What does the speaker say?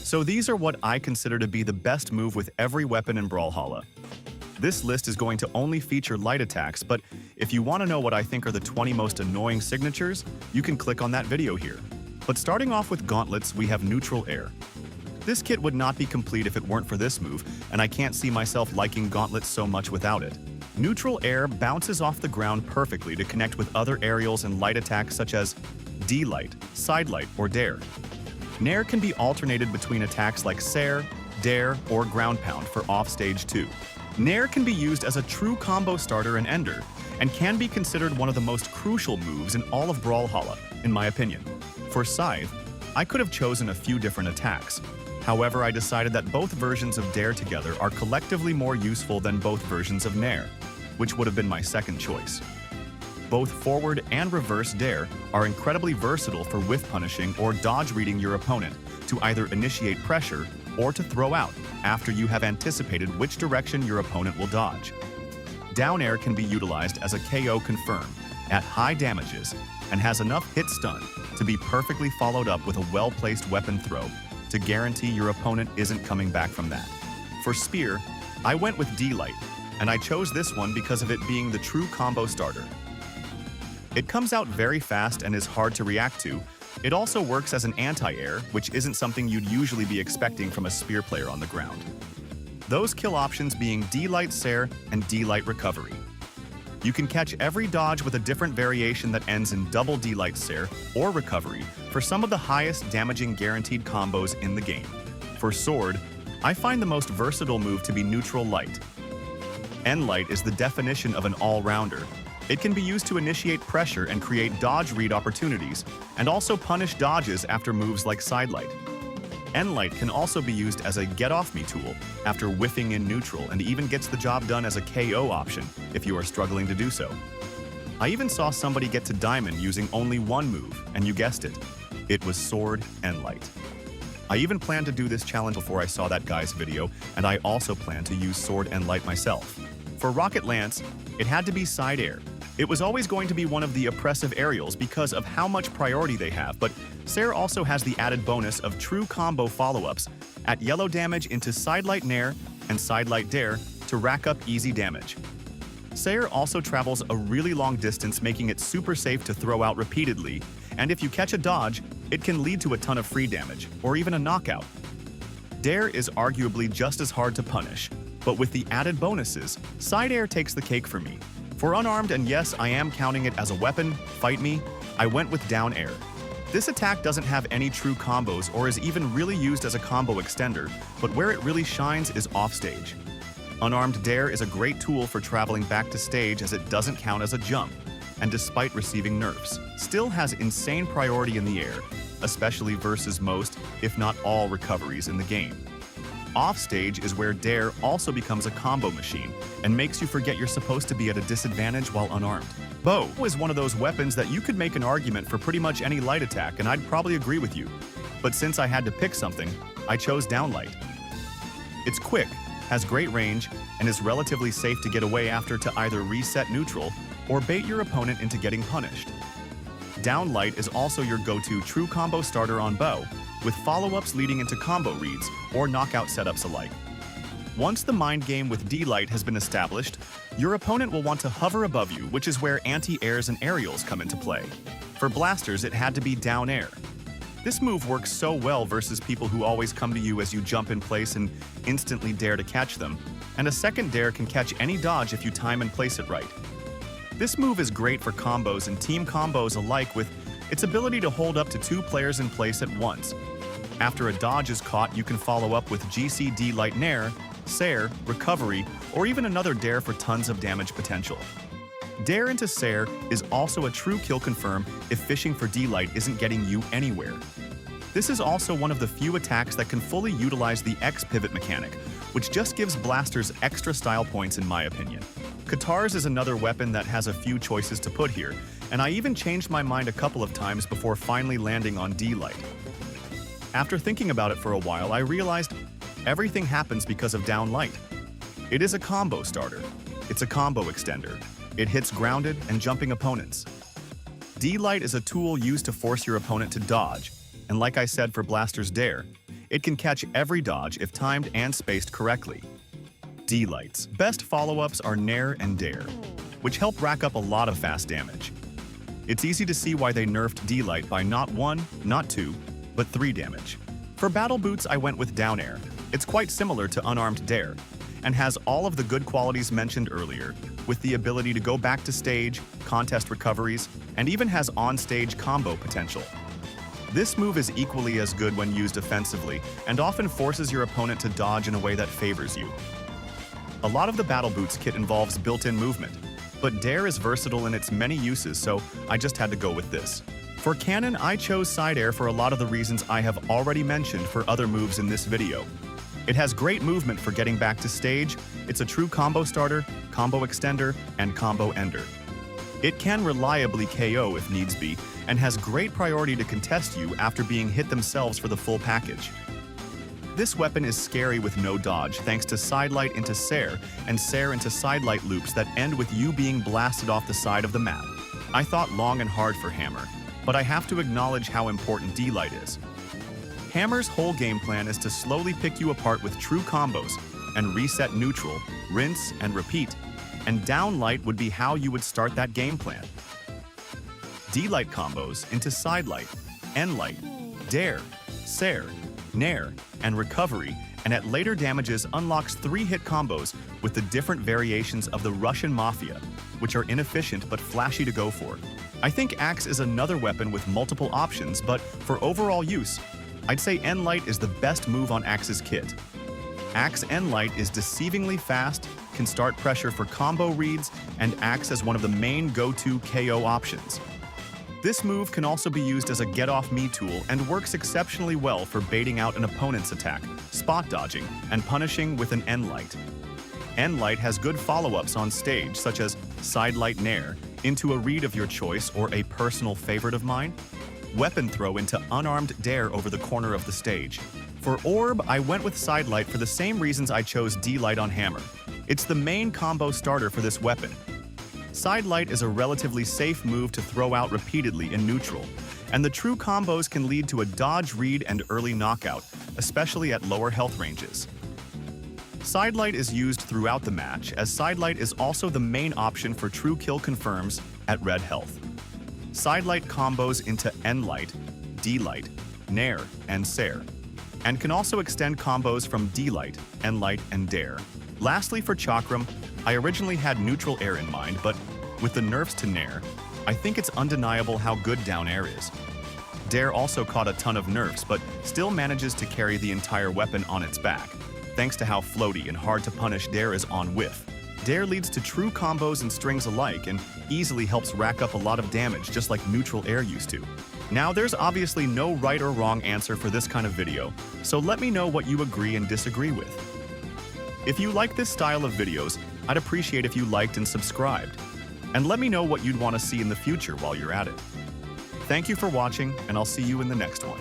So these are what I consider to be the best move with every weapon in Brawlhalla. This list is going to only feature light attacks, but if you want to know what I think are the 20 most annoying signatures, you can click on that video here. But starting off with Gauntlets, we have Neutral Air. This kit would not be complete if it weren't for this move, and I can't see myself liking Gauntlets so much without it. Neutral Air bounces off the ground perfectly to connect with other aerials and light attacks such as D-Light, Side Light, or Dare. Nair can be alternated between attacks like Sair, Dare, or Ground Pound for offstage too. Nair can be used as a true combo starter and ender, and can be considered one of the most crucial moves in all of Brawlhalla, in my opinion. For Scythe, I could have chosen a few different attacks. However, I decided that both versions of Dare together are collectively more useful than both versions of Nair, which would have been my second choice. Both forward and reverse Dare are incredibly versatile for whiff punishing or dodge reading your opponent to either initiate pressure or to throw out after you have anticipated which direction your opponent will dodge. Down Air can be utilized as a KO confirm at high damages and has enough hit stun to be perfectly followed up with a well-placed weapon throw to guarantee your opponent isn't coming back from that. For Spear, I went with D-Light, and I chose this one because of it being the true combo starter. It comes out very fast and is hard to react to. It also works as an anti-air, which isn't something you'd usually be expecting from a Spear player on the ground. Those kill options being D-Light Sair and D-Light Recovery. You can catch every dodge with a different variation that ends in double D-Light Sair or Recovery for some of the highest damaging guaranteed combos in the game. For Sword, I find the most versatile move to be Neutral Light. N-Light is the definition of an all-rounder. It can be used to initiate pressure and create dodge read opportunities, and also punish dodges after moves like Side Light. N-Light can also be used as a get-off-me tool after whiffing in neutral, and even gets the job done as a KO option if you are struggling to do so. I even saw somebody get to Diamond using only one move, and you guessed it. It was Sword N-Light. I even planned to do this challenge before I saw that guy's video, and I also plan to use Sword N-Light myself. For Rocket Lance, it had to be Side Air. It was always going to be one of the oppressive aerials because of how much priority they have, but Sair also has the added bonus of true combo follow-ups at yellow damage into Side Light Nair and Side Light Dare to rack up easy damage. Sair also travels a really long distance, making it super safe to throw out repeatedly, and if you catch a dodge, it can lead to a ton of free damage, or even a knockout. Dare is arguably just as hard to punish, but with the added bonuses, Side Air takes the cake for me. For Unarmed, and yes, I am counting it as a weapon, fight me, I went with Down Air. This attack doesn't have any true combos or is even really used as a combo extender, but where it really shines is offstage. Unarmed Dare is a great tool for traveling back to stage as it doesn't count as a jump, and despite receiving nerfs, still has insane priority in the air, especially versus most, if not all, recoveries in the game. Offstage is where Dare also becomes a combo machine and makes you forget you're supposed to be at a disadvantage while unarmed. Bow is one of those weapons that you could make an argument for pretty much any light attack, and I'd probably agree with you. But since I had to pick something, I chose Downlight. It's quick, has great range, and is relatively safe to get away after to either reset neutral or bait your opponent into getting punished. Downlight is also your go-to true combo starter on Bow, with follow-ups leading into combo reads or knockout setups alike. Once the mind game with D-Light has been established, your opponent will want to hover above you, which is where anti-airs and aerials come into play. For blasters, it had to be Down Air. This move works so well versus people who always come to you as you jump in place and instantly dare to catch them, and a second dare can catch any dodge if you time and place it right. This move is great for combos and team combos alike, with its ability to hold up to 2 players in place at once. After a dodge is caught, you can follow up with GCD Light Nair, Sair, Recovery, or even another Dare for tons of damage potential. Dare into Sair is also a true kill confirm if fishing for D-Light isn't getting you anywhere. This is also one of the few attacks that can fully utilize the X-pivot mechanic, which just gives blasters extra style points in my opinion. Katars is another weapon that has a few choices to put here, and I even changed my mind a couple of times before finally landing on D-Light. After thinking about it for a while, I realized everything happens because of Downlight. It is a combo starter. It's a combo extender. It hits grounded and jumping opponents. D-Light is a tool used to force your opponent to dodge, and like I said for Blaster's Dare, It can catch every dodge if timed and spaced correctly. D-Light's best follow-ups are Nair and Dare, which help rack up a lot of fast damage. It's easy to see why they nerfed D-Light by not 1, not 2, but 3 damage. For battle boots, I went with Down Air. It's quite similar to unarmed Dare, and has all of the good qualities mentioned earlier, with the ability to go back to stage, contest recoveries, and even has on-stage combo potential. This move is equally as good when used offensively, and often forces your opponent to dodge in a way that favors you. A lot of the battle boots kit involves built-in movement, but Dare is versatile in its many uses, so I just had to go with this. For Cannon, I chose Side Air for a lot of the reasons I have already mentioned for other moves in this video. It has great movement for getting back to stage, it's a true combo starter, combo extender, and combo ender. It can reliably KO if needs be, and has great priority to contest you after being hit themselves for the full package. This weapon is scary with no dodge thanks to Sidelight into Sair and Sair into Sidelight loops that end with you being blasted off the side of the map. I thought long and hard for Hammer, but I have to acknowledge how important D-Light is. Hammer's whole game plan is to slowly pick you apart with true combos and reset neutral, rinse, and repeat, and Downlight would be how you would start that game plan. D-Light combos into Sidelight, N-Light, Dare, Sair, Nair, and Recovery, and at later damages unlocks 3-hit combos with the different variations of the Russian Mafia, which are inefficient but flashy to go for. I think Axe is another weapon with multiple options, but for overall use, I'd say N-Light is the best move on Axe's kit. Axe N-Light is deceivingly fast, can start pressure for combo reads, and acts as one of the main go-to KO options. This move can also be used as a get-off-me tool and works exceptionally well for baiting out an opponent's attack, spot dodging, and punishing with an N-Light. N-Light has good follow-ups on stage, such as Sidelight Nair, into a read of your choice or a personal favorite of mine, Weapon Throw into unarmed Dare over the corner of the stage. For Orb, I went with Sidelight for the same reasons I chose D-Light on Hammer. It's the main combo starter for this weapon. Sidelight is a relatively safe move to throw out repeatedly in neutral, and the true combos can lead to a dodge read and early knockout, especially at lower health ranges. Sidelight is used throughout the match, as Sidelight is also the main option for true kill confirms at red health. Sidelight combos into N-Light, D-Light, Nair, and Sair, and can also extend combos from D-Light, N-Light, and Dare. Lastly, for Chakram, I originally had neutral air in mind, but with the nerfs to Nair, I think it's undeniable how good down air is. Dare also caught a ton of nerfs, but still manages to carry the entire weapon on its back, thanks to how floaty and hard to punish Dare is on whiff. Dare leads to true combos and strings alike and easily helps rack up a lot of damage just like neutral air used to. Now, there's obviously no right or wrong answer for this kind of video, so let me know what you agree and disagree with. If you like this style of videos, I'd appreciate if you liked and subscribed. And let me know what you'd want to see in the future while you're at it. Thank you for watching, and I'll see you in the next one.